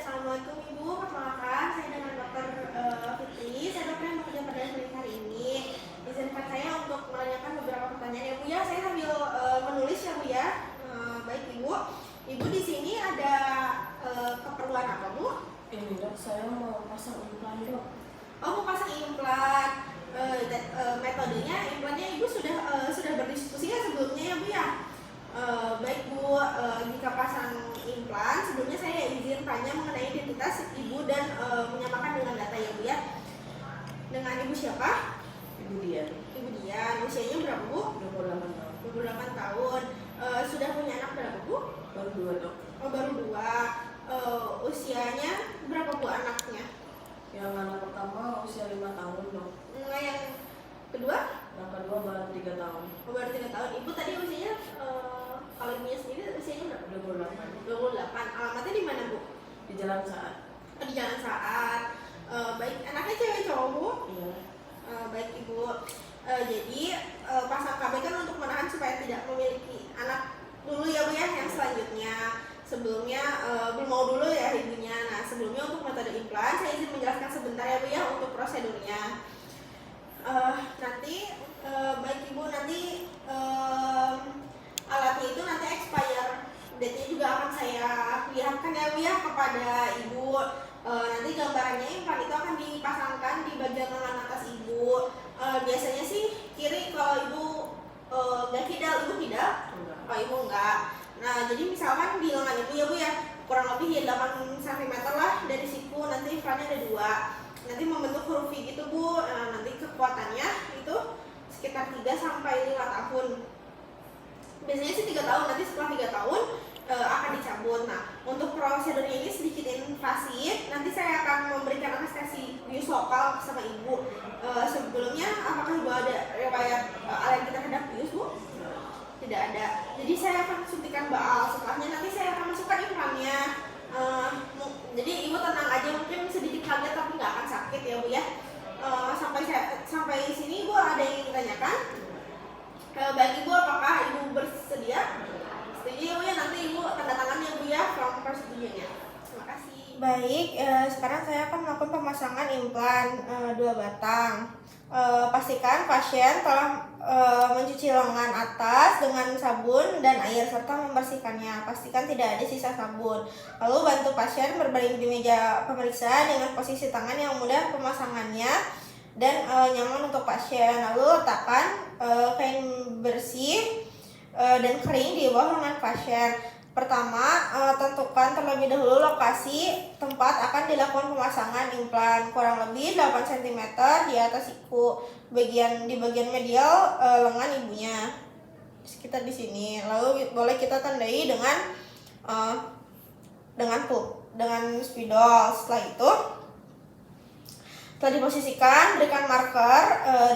Assalamualaikum Ibu, perkenalkan saya dengan Dokter Fitri. Saya dokter yang bekerja pada klinik hari ini. Izinkan saya untuk menanyakan beberapa pertanyaan ya Bu ya. Saya sambil menulis ya Bu ya. Baik Ibu, Ibu di sini ada keperluan apa Bu? Ini dok, saya mau pasang implan dok. Oh, mau pasang implan. Metodenya implannya Ibu sudah berdiskusi ya sebelumnya ya Bu ya. Baik Bu, jika pasang implan, sebelumnya saya izin tanya mengenai identitas Ibu dan menyamakan dengan data ya Bu ya. Dengan Ibu siapa? Ibu Dian. Ibu Dian. Usianya berapa Bu? 28 tahun. 28 tahun. Sudah punya anak berapa Bu? Baru 2 dok. Oh, baru 2. Usianya berapa Bu anaknya? Yang anak pertama usia 5 tahun dok. Yang kedua? Yang kedua baru 3 tahun. Oh, baru 3 tahun. Ibu tadi usianya kalau ibunya sendiri usianya berapa? 28. Alamatnya di mana Bu? Di Jalan Saat. Di Jalan Saat. Baik, anaknya cewek cowok Bu? Iya. Baik Ibu. Jadi pasang KB kan untuk menahan supaya tidak memiliki anak dulu ya Bu ya yang selanjutnya. Sebelumnya belum mau dulu ya ibunya. Nah, sebelumnya untuk metode implan saya izin menjelaskan sebentar ya Bu ya untuk prosedurnya. Nanti baik Ibu, nanti alatnya itu nanti expire date-nya juga akan saya lihatkan ya Bu ya kepada Ibu. Nanti gambarannya implan itu akan dipasangkan di bagian lengan atas Ibu. Biasanya sih kiri kalau Ibu nggak kidal, Ibu kidal? Enggak. Oh, Ibu enggak. Nah, jadi misalkan di lengan Ibu ya Bu ya, kurang lebih ya 8 cm lah dari siku, nanti implannya ada 2. Nanti membentuk huruf V gitu Bu. Nanti kekuatannya itu sekitar 3 sampai 5 tahun. Biasanya sih 3 tahun, nanti setelah 3 tahun akan dicabut. Nah, untuk prosedurnya ini sedikit invasif. Nanti saya akan memberikan anestesi bius lokal sama Ibu. Sebelumnya apakah Ibu ada riwayat alergi terhadap bius Bu? Tidak ada. Jadi saya akan suntikan baal. Setelahnya nanti saya akan masukkan implannya. Jadi Ibu tenang aja, mungkin sedikit kaget tapi nggak akan sakit ya Bu ya. Sampai sini Ibu ada yang ditanyakan? Bagi Ibu, apakah Ibu bersedia? Setuju ya Bu ya, nanti Ibu tanda tangan ya Bu ya from persetujuannya. Terima kasih. Baik, sekarang saya akan melakukan pemasangan implan 2 batang. Pastikan pasien telah mencuci lengan atas dengan sabun dan air serta membersihkannya. Pastikan tidak ada sisa sabun. Lalu bantu pasien berbaring di meja pemeriksa dengan posisi tangan yang mudah pemasangannya dan nyaman untuk pasien. Lalu letakkan kain bersih dan kering di bawah lengan pasien. Pertama, tentukan terlebih dahulu lokasi tempat akan dilakukan pemasangan implan, kurang lebih 8 cm di atas siku, di bagian medial lengan ibunya, sekitar di sini. Lalu boleh kita tandai dengan spidol. Setelah itu, setelah diposisikan, berikan marker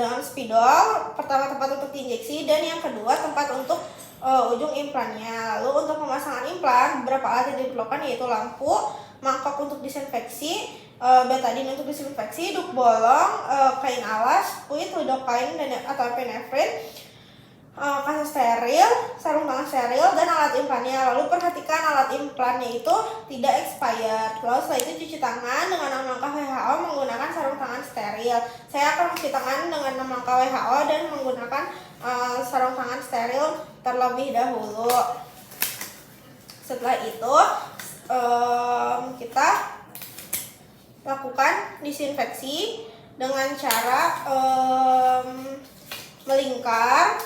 dengan spidol. Pertama tempat untuk diinjeksi dan yang kedua tempat untuk ujung implannya. Lalu untuk pemasangan implan, beberapa alat yang diperlukan yaitu lampu, mangkok untuk disinfeksi, betadine untuk disinfeksi, duk bolong, kain alas, fluid, lidocaine atau epinefrin, kasus steril, sarung tangan steril, dan alat implannya. Lalu perhatikan alat implannya itu tidak expired. Lalu setelah itu cuci tangan dengan 6 langkah WHO menggunakan sarung tangan steril. Saya akan mencuci tangan dengan 6 langkah WHO dan menggunakan sarung tangan steril terlebih dahulu. Setelah itu kita lakukan disinfeksi dengan cara melingkar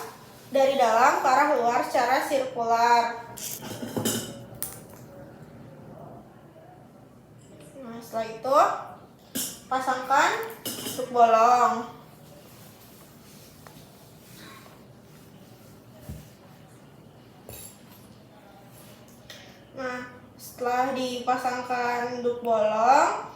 dari dalam ke arah luar secara sirkular. Nah, setelah itu pasangkan duk bolong. Nah, setelah dipasangkan duk bolong,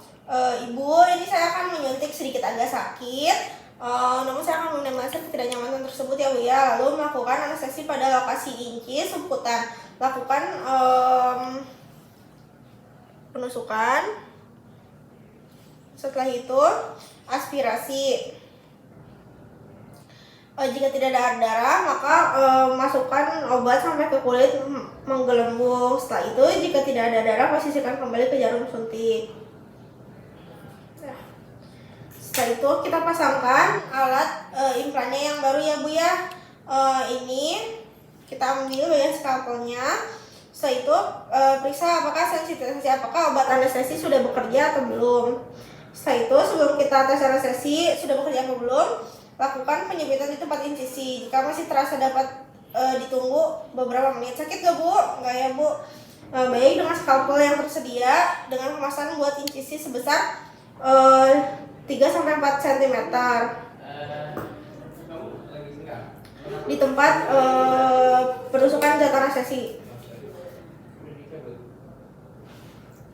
Ibu, ini saya akan menyuntik sedikit agak sakit. Namun saya akan meminimalisir ketidaknyamanan tersebut ya Bu ya. Lalu melakukan anestesi pada lokasi inci sumputan. Lakukan penusukan. Setelah itu aspirasi. Jika tidak ada darah, maka masukkan obat sampai ke kulit menggelembung. Setelah itu, jika tidak ada darah, posisikan kembali ke jarum suntik. Nah, setelah itu kita pasangkan alat implannya yang baru ya Bu ya. Ini kita ambil bagian scalpelnya. Setelah itu periksa apakah sensitisasi, apakah obat anestesi sudah bekerja atau belum. Setelah itu sebelum kita tes anestesi sudah bekerja atau belum, lakukan penyepitan di tempat insisi. Jika masih terasa dapat ditunggu beberapa menit. Sakit gak Bu? Enggak ya Bu? Baik, dengan scalpel yang tersedia dengan kemasan buat insisi sebesar 3-4 cm di tempat penusukan zat anestesi.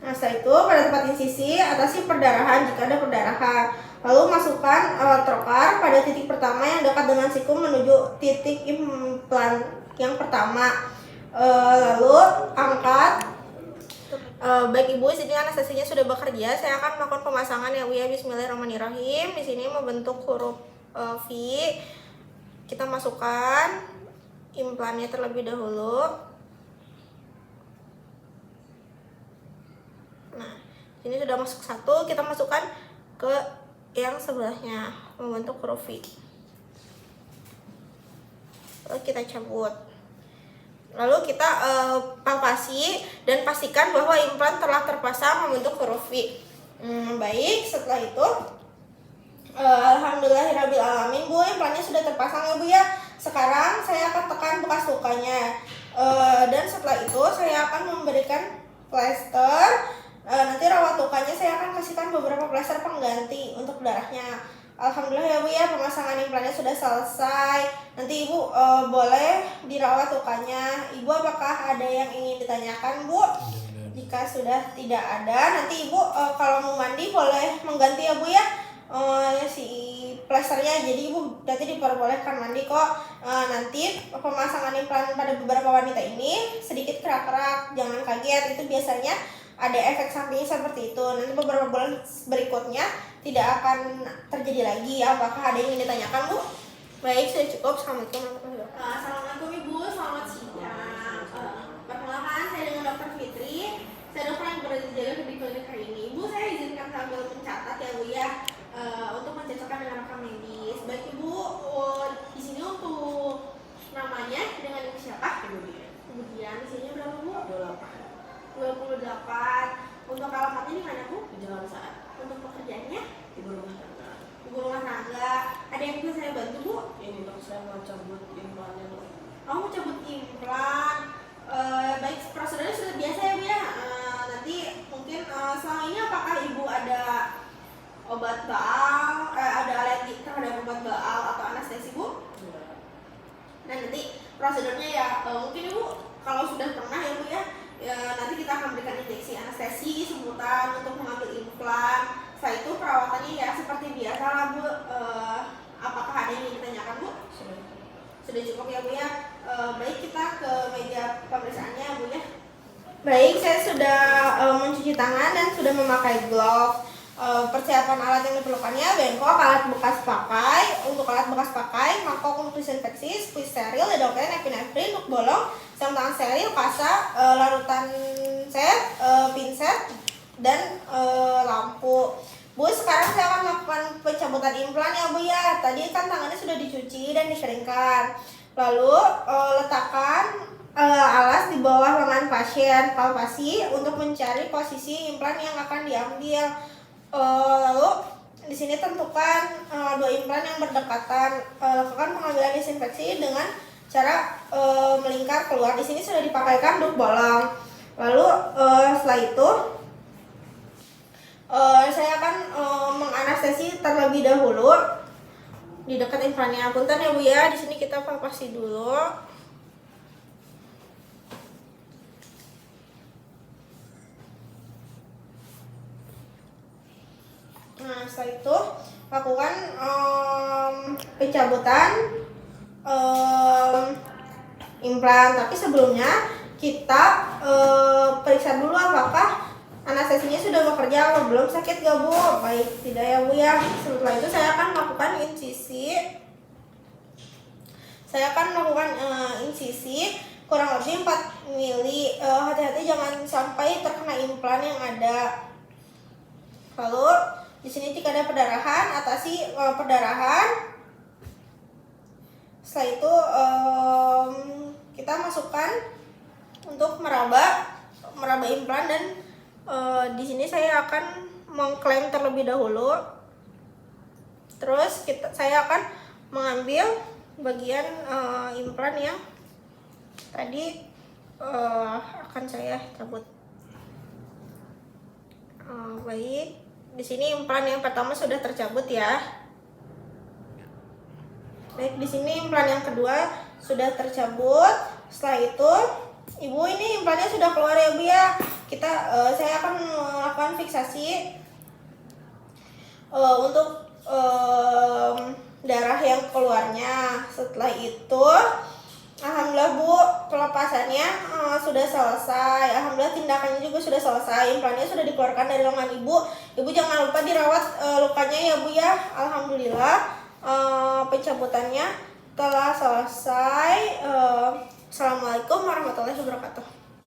Nah, setelah itu pada tempat insisi atasi perdarahan jika ada perdarahan. Lalu masukkan alat trokar pada titik pertama yang dekat dengan siku menuju titik implan yang pertama. Lalu angkat. Baik Ibu, di sini anestesinya sudah bekerja. Saya akan melakukan pemasangan ya Bu ya. Bismillahirrahmanirrahim. Di sini membentuk huruf V. Kita masukkan implannya terlebih dahulu. Nah, ini sudah masuk satu, kita masukkan ke yang sebelahnya membentuk huruf V. Lalu kita cabut. Lalu kita palpasi dan pastikan bahwa implan telah terpasang membentuk huruf V. Baik, setelah itu alhamdulillahirrabbilalamin Bu, implannya sudah terpasang ya Bu ya. Sekarang saya akan tekan bekas lukanya. Dan setelah itu saya akan memberikan plester. Nanti rawat lukanya saya akan kasihkan beberapa plester pengganti untuk darahnya. Alhamdulillah ya Bu ya, pemasangan implannya sudah selesai. Nanti Ibu boleh dirawat lukanya. Ibu apakah ada yang ingin ditanyakan Bu? Jika sudah tidak ada, nanti Ibu kalau mau mandi boleh mengganti ya Bu ya si plesternya. Jadi Ibu nanti diperbolehkan mandi kok. Nanti pemasangan implan pada beberapa wanita ini sedikit kerak-kerak, jangan kaget, itu biasanya ada efek sampingnya seperti itu. Nanti beberapa bulan berikutnya tidak akan terjadi lagi. Apakah ada yang ingin ditanyakan Bu? Baik, sudah cukup. Assalamualaikum warahmatullahi wabarakatuh. Assalamualaikum Ibu, selamat siang. Perkenalkan, saya dengan Dr. Fitri. Saya dokter yang berjaga di klinik hari ini. Ibu, saya izinkan sambil mencatat ya Bu ya, untuk mencocokkan dengan rekam medis. Baik Ibu, di sini untuk namanya dengan ibu siapa? Kemudian di sini berapa Bu? 28. Untuk alamatnya di mana Bu? Di Jalan Saat. Untuk pekerjaannya? Ibu rumah tangga. Ibu rumah tangga. Ada yang bisa saya bantu Bu? Ini dok, saya mau cabut implannya dok. Oh, mau cabut implan. Baik, prosedurnya sudah biasa ya Bu ya. Nanti mungkin selama ini apakah Ibu ada obat baal, ada alergi terhadap obat baal atau anestesi Bu? Ya. Nah, nanti prosedurnya ya mungkin Ibu kalau sudah pernah ya Bu ya, nanti kita akan berikan injeksi anestesi sebutan untuk mengambil implan. Setelah itu perawatannya ya seperti biasa lah Bu. Apakah ada yang ingin ditanyakan Bu? Sudah cukup ya Bu ya. Baik, kita ke meja pemeriksaannya Bu ya. Baik, saya sudah mencuci tangan dan sudah memakai glove. Persiapan alat yang diperlukannya bengkok, alat bekas pakai. Untuk alat bekas pakai, mangkok untuk disinfeksi, squeeze steril, dedoktrin, epinefrin, untuk bolong, sarung tangan steril, kasa, larutan set, pinset, dan lampu. Bu, sekarang saya akan melakukan pencabutan implan ya Bu ya. Tadi kan tangannya sudah dicuci dan dikeringkan. Lalu letakkan alas di bawah lengan pasien, palpasi untuk mencari posisi implan yang akan diambil. Lalu di sini tentukan dua implan yang berdekatan. Lakukan pengambilan disinfeksi dengan cara melingkar keluar. Di sini sudah dipakaikan duk bolong. Lalu setelah itu saya akan menganestesi terlebih dahulu di dekat implannya. Punten ya Bu ya. Di sini kita palpasi dulu. Nah, setelah itu lakukan pencabutan implan. Tapi sebelumnya kita periksa dulu apakah anestesinya sudah bekerja atau belum. Sakit gak Bu? Baik, tidak ya Bu ya. Setelah itu saya akan melakukan insisi saya akan melakukan insisi kurang lebih 4 mili. Hati-hati jangan sampai terkena implan yang ada. Lalu di sini jika ada perdarahan, atasi perdarahan. Setelah itu kita masukkan untuk meraba implan, dan di sini saya akan mengklaim terlebih dahulu. Terus saya akan mengambil bagian implan yang tadi akan saya cabut. Baik, di sini implan yang pertama sudah tercabut ya. Baik, di sini implan yang kedua sudah tercabut. Setelah itu, Ibu, ini implannya sudah keluar ya Bu ya. Saya akan melakukan fiksasi untuk darah yang keluarnya. Setelah itu, alhamdulillah Bu, pelepasannya sudah selesai. Alhamdulillah tindakannya juga sudah selesai. Implannya sudah dikeluarkan dari lengan Ibu. Ibu jangan lupa dirawat lukanya ya Bu ya. Alhamdulillah pencabutannya telah selesai. Assalamualaikum warahmatullahi wabarakatuh.